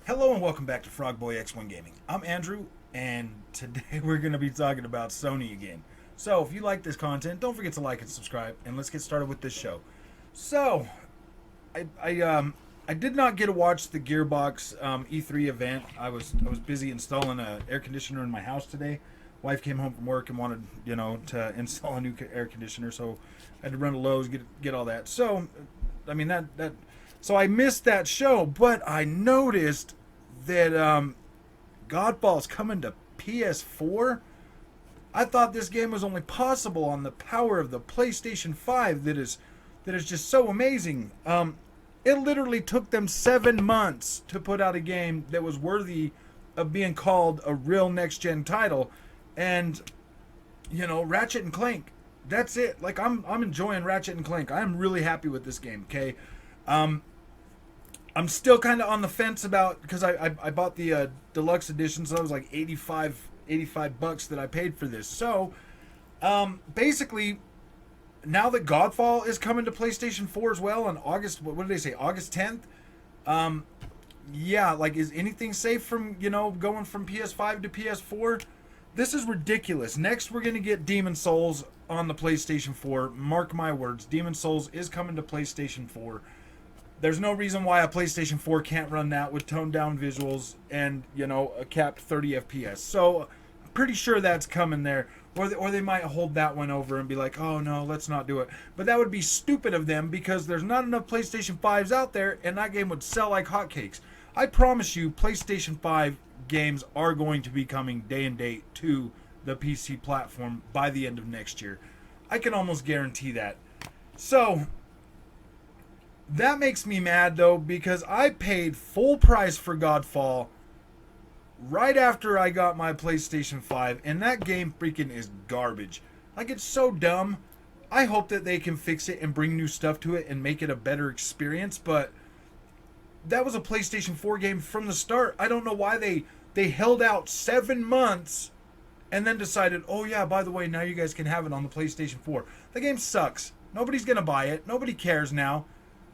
Hello and welcome back to Frogboy X1 Gaming. I'm Andrew, and today we're going to be talking about Sony again. So, if you like this content, don't forget to like and subscribe, and let's get started with this show. So, I did not get to watch the Gearbox E3 event. I was busy installing an air conditioner in my house today. Wife came home from work and wanted to install a new air conditioner, so I had to run to Lowe's get all that. So, I mean so I missed that show, but I noticed that Godfall's coming to PS4. I thought this game was only possible on the power of the PlayStation 5 that is just so amazing. It literally took them 7 months to put out a game that was worthy of being called a real next-gen title. And, Ratchet and Clank, that's it. Like, I'm enjoying Ratchet and Clank. I'm really happy with this game, okay? I'm still kind of on the fence about, because I bought the deluxe edition, so that was like 85 bucks that I paid for this. So basically, now that Godfall is coming to PlayStation 4 as well on August, what did they say, August 10th? Yeah, like, is anything safe from going from PS5 to PS4? This is ridiculous. Next, we're gonna get Demon Souls on the PlayStation 4. Mark my words, Demon Souls is coming to PlayStation 4. There's no reason why a PlayStation 4 can't run that with toned down visuals and, a capped 30 FPS. So, I'm pretty sure that's coming there. Or they might hold that one over and be like, oh no, let's not do it. But that would be stupid of them because there's not enough PlayStation 5s out there and that game would sell like hotcakes. I promise you, PlayStation 5 games are going to be coming day and date to the PC platform by the end of next year. I can almost guarantee that. So, that makes me mad though because I paid full price for Godfall right after I got my PlayStation 5 and that game freaking is garbage. Like, it's so dumb. I hope that they can fix it and bring new stuff to it and make it a better experience, but that was a PlayStation 4 game from the start. I don't know why they held out 7 months and then decided, oh yeah, by the way, now you guys can have it on the PlayStation 4. The game sucks. Nobody's gonna buy it. Nobody cares now.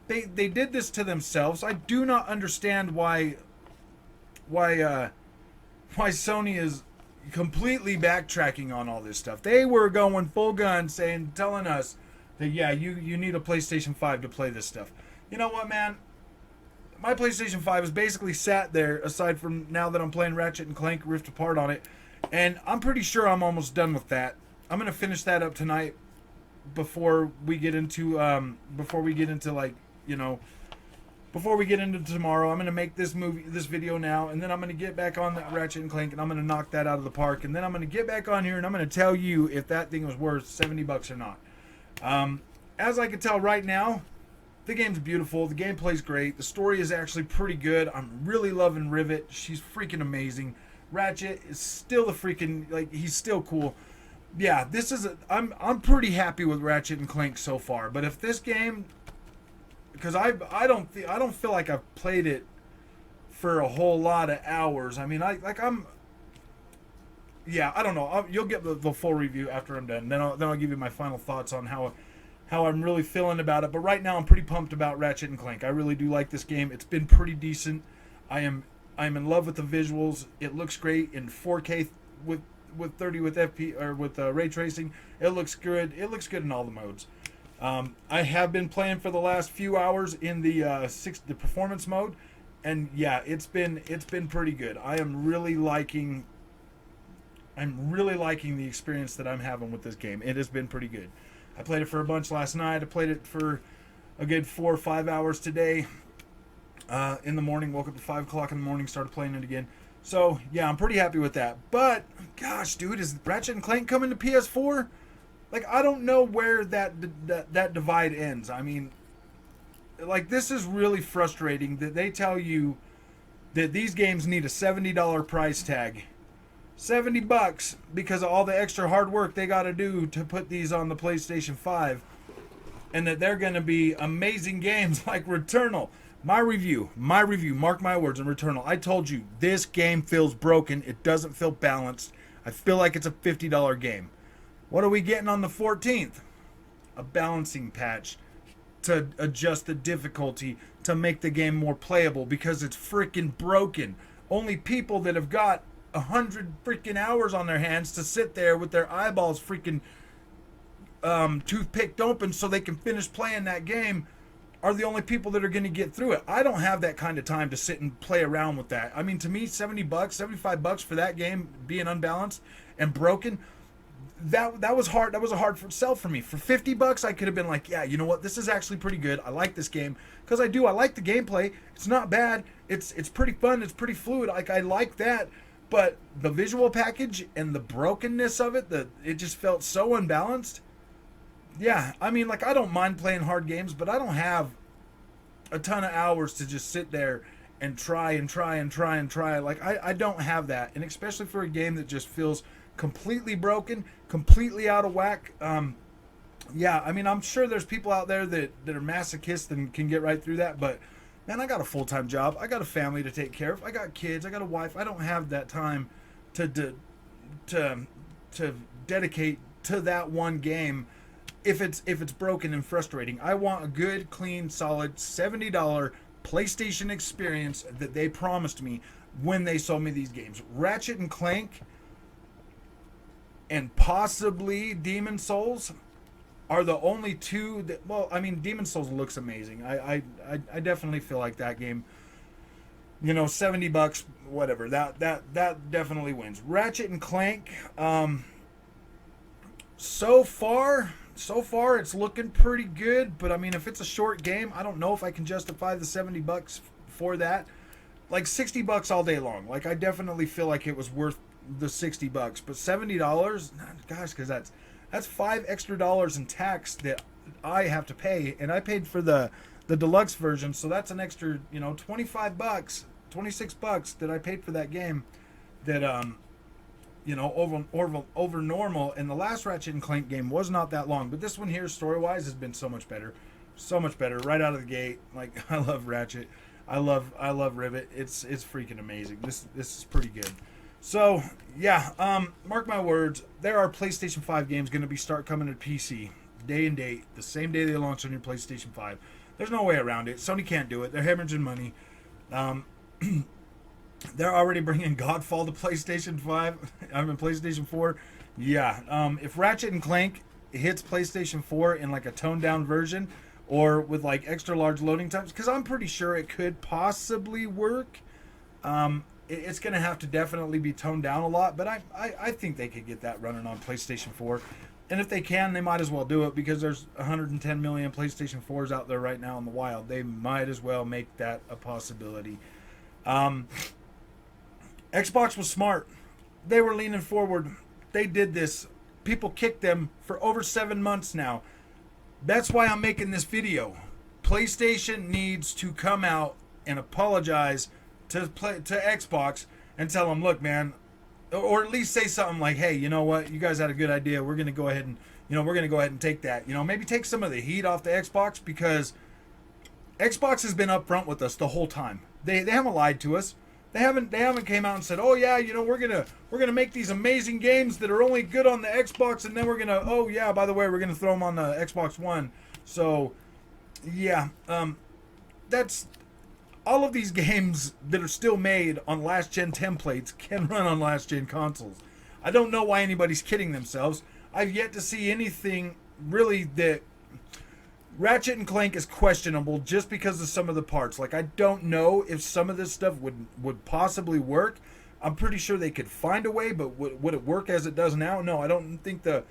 They did this to themselves. I do not understand why Sony is completely backtracking on all this stuff. They were going full gun telling us that, yeah, you need a PlayStation 5 to play this stuff. You know what, man? My PlayStation 5 is basically sat there, aside from now that I'm playing Ratchet and Clank Rift Apart on it, and I'm pretty sure I'm almost done with that. I'm going to finish that up tonight before we get into tomorrow. I'm going to make this video now, and then I'm going to get back on that Ratchet and Clank, and I'm going to knock that out of the park, and then I'm going to get back on here, and I'm going to tell you if that thing was worth 70 bucks or not. As I can tell right now, the game's beautiful. The gameplay's great. The story is actually pretty good. I'm really loving Rivet. She's freaking amazing. Ratchet is still he's still cool. Yeah, I'm pretty happy with Ratchet and Clank so far, but if this game, because I don't feel like I've played it for a whole lot of hours. I mean, I don't know. You'll get the full review after I'm done. Then I'll give you my final thoughts on how I'm really feeling about it. But right now, I'm pretty pumped about Ratchet and Clank. I really do like this game. It's been pretty decent. I'm in love with the visuals. It looks great in 4K with 30 with FP or with ray tracing. It looks good. It looks good in all the modes. I have been playing for the last few hours in the performance mode, and yeah, it's been pretty good. I'm really liking the experience that I'm having with this game. It has been pretty good. I played it for a bunch last night. I played it for a good 4 or 5 hours today. In the morning, woke up at 5 o'clock in the morning, started playing it again. So yeah, I'm pretty happy with that. But gosh, dude, is Ratchet and Clank coming to PS4? Like, I don't know where that divide ends. I mean, like, this is really frustrating that they tell you that these games need a $70 price tag. 70 bucks because of all the extra hard work they got to do to put these on the PlayStation 5. And that they're going to be amazing games like Returnal. My review, mark my words, in Returnal. I told you, this game feels broken. It doesn't feel balanced. I feel like it's a $50 game. What are we getting on the 14th? A balancing patch to adjust the difficulty to make the game more playable because it's freaking broken. Only people that have got 100 freaking hours on their hands to sit there with their eyeballs freaking toothpicked open so they can finish playing that game are the only people that are going to get through it. I don't have that kind of time to sit and play around with that. I mean, to me, $70, $75 for that game being unbalanced and broken, that was hard. That was a hard sell for me. For $50, I could have been like, yeah, you know what? This is actually pretty good. I like this game because I like the gameplay. It's not bad. It's pretty fun. It's pretty fluid. Like, I like that. But the visual package and the brokenness of it, it just felt so unbalanced. Yeah, I mean, like, I don't mind playing hard games, but I don't have a ton of hours to just sit there and try. Like, I don't have that. And especially for a game that just feels completely broken, completely out of whack. Yeah, I mean, I'm sure there's people out there that are masochists and can get right through that, but man, I got a full-time job. I got a family to take care of. I got kids. I got a wife. I don't have that time to dedicate to that one game if it's broken and frustrating. I want a good, clean, solid $70 PlayStation experience that they promised me when they sold me these games. Ratchet and Clank and possibly Demon Souls are the only two that, well, I mean, Demon Souls looks amazing. I definitely feel like that game, you know, $70, whatever, that definitely wins. Ratchet and Clank, so far it's looking pretty good, but I mean, if it's a short game, I don't know if I can justify the $70 for that. Like $60 all day long. Like, I definitely feel like it was worth the $60, but $70, gosh, because that's $5 extra in tax that I have to pay, and I paid for the deluxe version, so that's an extra, you know, $25, $26 that I paid for that game. That you know, over normal. And the last Ratchet and Clank game was not that long, but this one here, story wise, has been so much better right out of the gate. Like, I love Ratchet, I love Rivet. It's freaking amazing. This is pretty good. So yeah, mark my words, there are PlayStation 5 games going to start coming to PC day and date, the same day they launch on your PlayStation 5. There's no way around it. Sony can't do it. They're hemorrhaging money. They're already bringing Godfall to PlayStation 5. I mean, PlayStation 4. Yeah. If Ratchet and Clank hits PlayStation 4 in like a toned down version or with like extra large loading times, because I'm pretty sure it could possibly work. It's going to have to definitely be toned down a lot, but I think they could get that running on PlayStation 4. And if they can, they might as well do it, because there's 110 million PlayStation 4s out there right now in the wild. They might as well make that a possibility. Xbox was smart. They were leaning forward. They did this. People kicked them for over 7 months now. That's why I'm making this video. PlayStation needs to come out and apologize to Xbox and tell them, look, man, or at least say something like, hey, you know what, you guys had a good idea. We're going to go ahead and take that. You know, maybe take some of the heat off the Xbox, because Xbox has been upfront with us the whole time. They haven't lied to us. They haven't came out and said, oh yeah, you know, we're gonna make these amazing games that are only good on the Xbox, and then we're gonna, oh yeah, by the way, we're gonna throw them on the Xbox One. So yeah, that's all of these games that are still made on last gen templates can run on last gen consoles. I don't know why anybody's kidding themselves. I've yet to see anything really that Ratchet and Clank is questionable just because of some of the parts. Like, I don't know if some of this stuff would possibly work. I'm pretty sure they could find a way, but would it work as it does now? No, I don't think the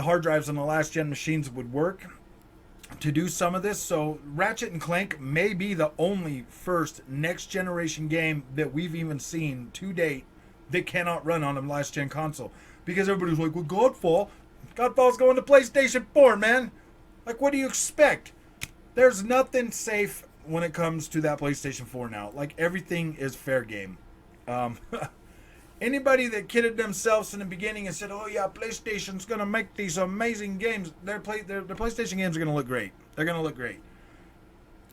hard drives on the last gen machines would work to do some of this. So Ratchet and Clank may be the only first next generation game that we've even seen to date that cannot run on a last gen console. Because everybody's like, well, Godfall's going to PlayStation 4, man. Like, what do you expect? There's nothing safe when it comes to that PlayStation 4 now. Like, everything is fair game. Anybody that kidded themselves in the beginning and said, oh yeah, PlayStation's going to make these amazing games, their PlayStation games are going to look great. They're going to look great.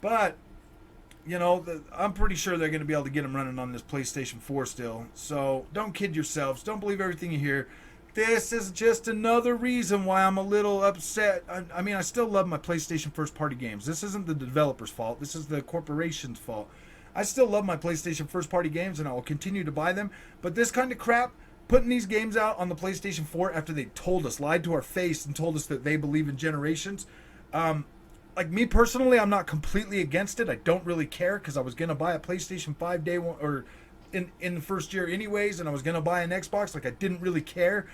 But you know, I'm pretty sure they're going to be able to get them running on this PlayStation 4 still. So don't kid yourselves. Don't believe everything you hear. This is just another reason why I'm a little upset. I mean, I still love my PlayStation first party games. This isn't the developer's fault. This is the corporation's fault. I still love my PlayStation first party games and I will continue to buy them. But this kind of crap, putting these games out on the PlayStation 4 after they told us, lied to our face and told us that they believe in generations, like me personally, I'm not completely against it. I don't really care because I was gonna buy a PlayStation 5 day one or in the first year anyways, and I was gonna buy an Xbox. Like I didn't really care.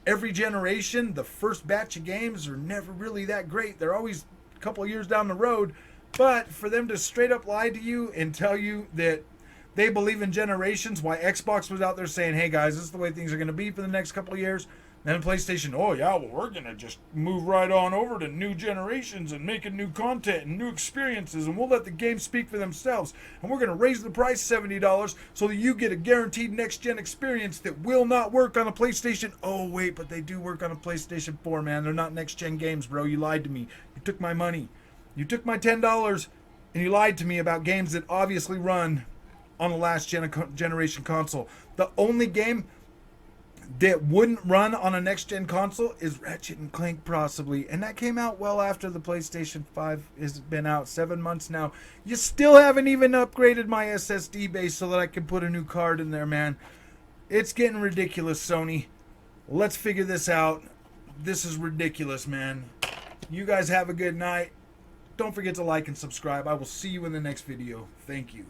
Every generation, the first batch of games are never really that great. They're always a couple of years down the road. But for them to straight up lie to you and tell you that they believe in generations, why Xbox was out there saying, "Hey guys, this is the way things are gonna be for the next couple of years." Then PlayStation, oh yeah, well we're gonna just move right on over to new generations and making new content and new experiences, and we'll let the games speak for themselves. And we're gonna raise the price $70 so that you get a guaranteed next gen experience that will not work on a PlayStation. Oh wait, but they do work on a PlayStation 4, man. They're not next gen games, bro. You lied to me. You took my money. You took my $10 and you lied to me about games that obviously run on the last generation console. The only game that wouldn't run on a next-gen console is Ratchet and Clank, possibly. And that came out well after the PlayStation 5 has been out 7 months now. You still haven't even upgraded my SSD base so that I can put a new card in there, man. It's getting ridiculous, Sony. Let's figure this out. This is ridiculous, man. You guys have a good night. Don't forget to like and subscribe. I will see you in the next video. Thank you.